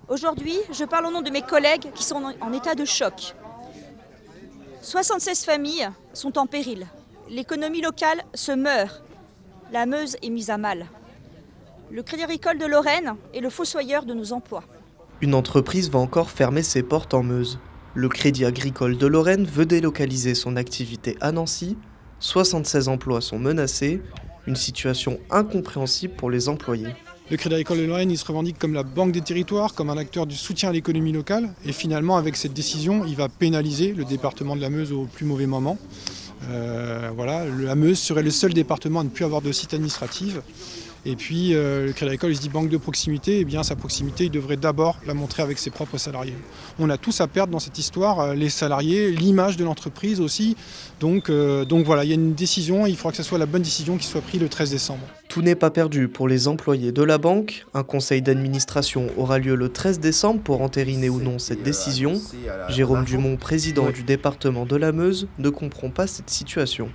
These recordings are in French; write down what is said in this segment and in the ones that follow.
Aujourd'hui, je parle au nom de mes collègues qui sont en état de choc. 76 familles sont en péril. L'économie locale se meurt. La Meuse est mise à mal. Le Crédit Agricole de Lorraine est le fossoyeur de nos emplois. Une entreprise va encore fermer ses portes en Meuse. Le Crédit Agricole de Lorraine veut délocaliser son activité à Nancy. 76 emplois sont menacés. Une situation incompréhensible pour les employés. Le Crédit Agricole de Lorraine, il se revendique comme la banque des territoires, comme un acteur du soutien à l'économie locale. Et finalement, avec cette décision, il va pénaliser le département de la Meuse au plus mauvais moment. La Meuse serait le seul département à ne plus avoir de site administratif. Et puis le Crédit Agricole, il se dit banque de proximité, et bien sa proximité, il devrait d'abord la montrer avec ses propres salariés. On a tous à perdre dans cette histoire, les salariés, l'image de l'entreprise aussi. Donc voilà, il y a une décision, il faudra que ce soit la bonne décision qui soit prise le 13 décembre. Tout n'est pas perdu pour les employés de la banque. Un conseil d'administration aura lieu le 13 décembre pour entériner ou non cette décision. Jérôme Dumont, président du département de la Meuse, ne comprend pas cette situation.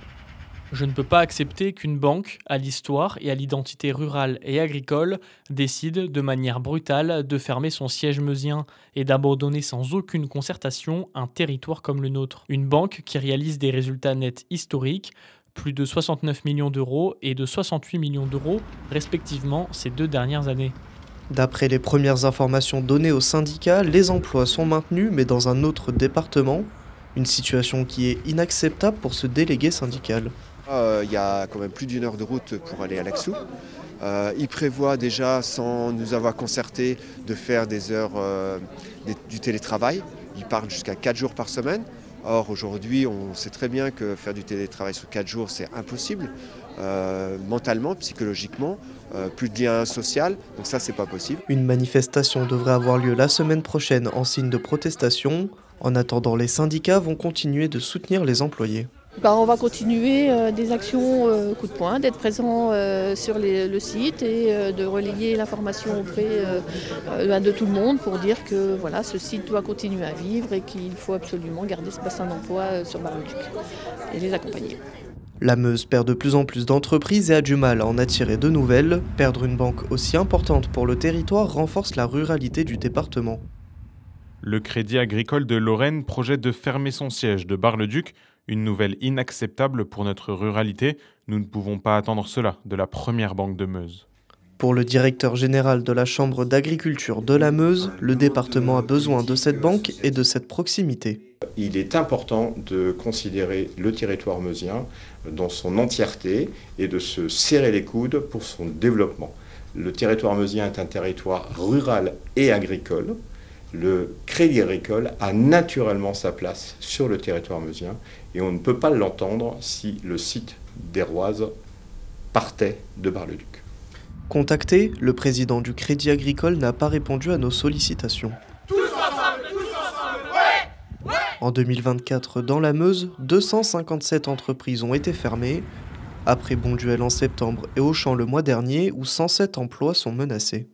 Je ne peux pas accepter qu'une banque, à l'histoire et à l'identité rurale et agricole, décide de manière brutale de fermer son siège meusien et d'abandonner sans aucune concertation un territoire comme le nôtre. Une banque qui réalise des résultats nets historiques, plus de 69 millions d'euros et de 68 millions d'euros, respectivement, ces 2 dernières années. D'après les premières informations données aux syndicats, les emplois sont maintenus mais dans un autre département. Une situation qui est inacceptable pour ce délégué syndical. Il y a quand même plus d'1 heure de route pour aller à Laxou. Il prévoit déjà, sans nous avoir concerté, de faire des heures du télétravail. Il parle jusqu'à 4 jours par semaine. Or aujourd'hui, on sait très bien que faire du télétravail sur 4 jours, c'est impossible. Mentalement, psychologiquement, plus de lien social, donc ça, c'est pas possible. Une manifestation devrait avoir lieu la semaine prochaine en signe de protestation. En attendant, les syndicats vont continuer de soutenir les employés. On va continuer des actions coup de poing, d'être présent sur le site et de relayer l'information auprès de tout le monde pour dire que voilà, ce site doit continuer à vivre et qu'il faut absolument garder ce bassin d'emploi sur Bar-le-Duc et les accompagner. La Meuse perd de plus en plus d'entreprises et a du mal à en attirer de nouvelles. Perdre une banque aussi importante pour le territoire renforce la ruralité du département. Le Crédit Agricole de Lorraine projette de fermer son siège de Bar-le-Duc. Une nouvelle inacceptable pour notre ruralité. Nous ne pouvons pas attendre cela de la première banque de Meuse. Pour le directeur général de la Chambre d'agriculture de la Meuse, le département a besoin de cette banque et de cette proximité. Il est important de considérer le territoire meusien dans son entièreté et de se serrer les coudes pour son développement. Le territoire meusien est un territoire rural et agricole. Le Crédit Agricole a naturellement sa place sur le territoire meusien et on ne peut pas l'entendre si le site d'Héroise partait de Bar-le-Duc. Contacté, le président du Crédit Agricole n'a pas répondu à nos sollicitations. Tous ensemble, ouais, ouais. En 2024, dans la Meuse, 257 entreprises ont été fermées. Après Bonduelle en septembre et Auchan le mois dernier, où 107 emplois sont menacés.